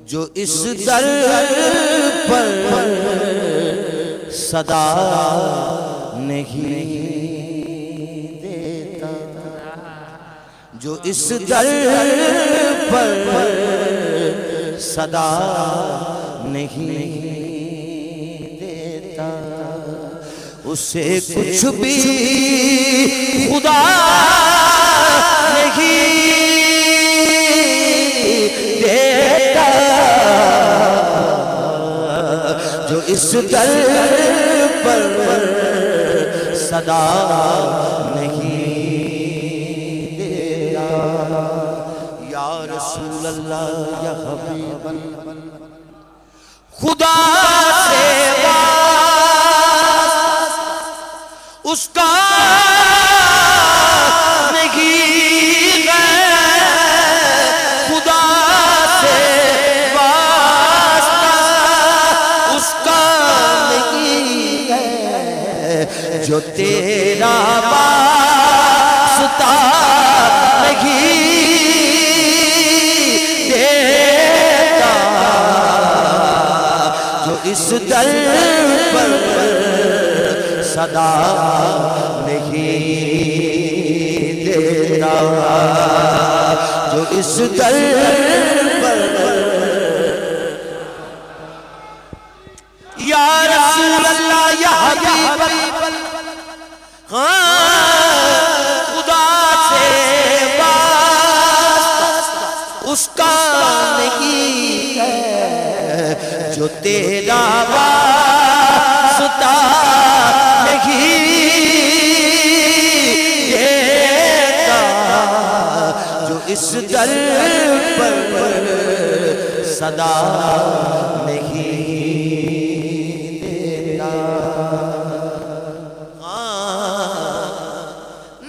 جو اس در پر صدا نہیں دیتا، جو اس در پر صدا نہیں دیتا، اسے کچھ بھی خدا نہیں دیتا، جو اس در پر صدا نہیں دیتا۔ یا رسول اللہ یا حبیب اللہ، خدا سے اس کا نہیں ہے، خدا سے واسطہ اس کا نہیں ہے، جو تیرا واسطہ نہیں دیتا، جو اس در پر صدا نہیں دیتا، جو اس در پر یا رسول اللہ یا حبیب اللہ، خدا سے واسطہ اس کا نہیں ہے، جو تیرا واسطہ نہیں دیتا، جو اس در پر صدا نہیں دیتا،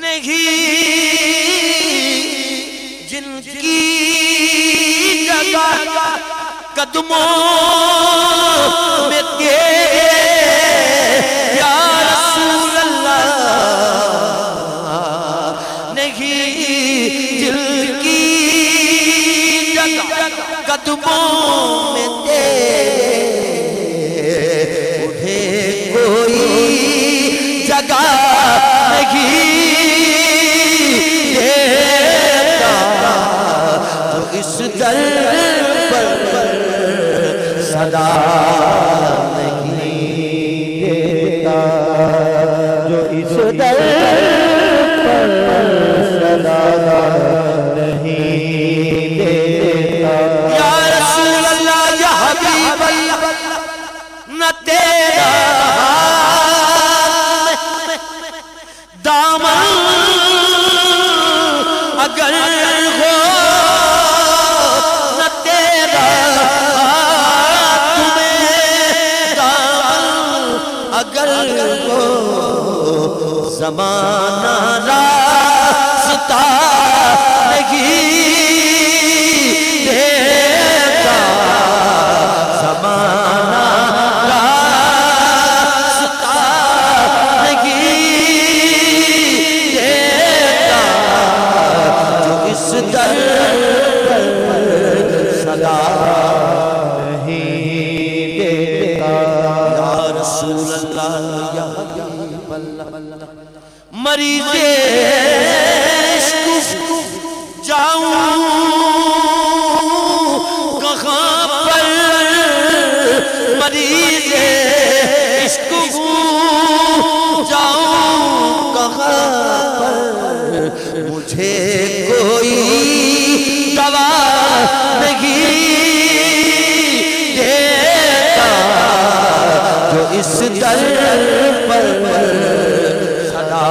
نہیں جن کی جگہ قدموں میں تیرے یا رسول اللہ، نہیں جن کی جگہ قدموں میں تیرے، انہیں کوئی جگہ نہیں دیتا، جو اس در پر صدا نہیں دیتا، جو اس در پر صدا نہیں دیتا۔ یا رسول اللہ یا حبیب اللہ، نہ تیرا دامن اگر ہو، نہ تیرا اگر ہو، زمانہ راستہ نہیں دیتا، زمانہ راستہ نہیں دیتا، جو اس در پر صدا نہیں دیتا۔ یا رسول اللہ یا حبیب اللہ، مریض عشق جاؤں کہاں پر، مریض عشق جاؤں کہاں پر، مجھے کوئی دوا نہیں دیتا، جو اس در پر صدا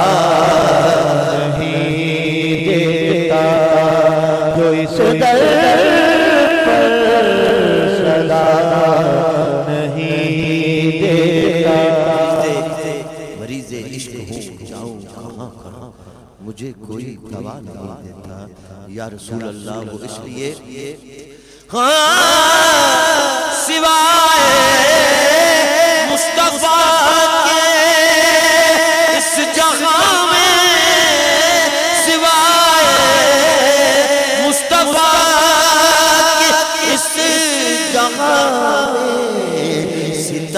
نہیں دیتا، جو اس در پر صدا نہیں دیتا۔ مریض عشق ہوں جاؤں کہاں کہاں، مجھے کوئی دوا نہیں دیتا۔ یا رسول اللہ وہ اس لیے سوائے مصطفیٰ کے اس جہاں میں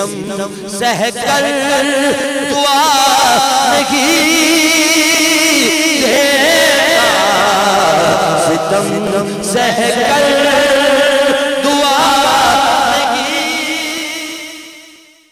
ستم سہ کر دعا نہیں دیتا ستم سہ کر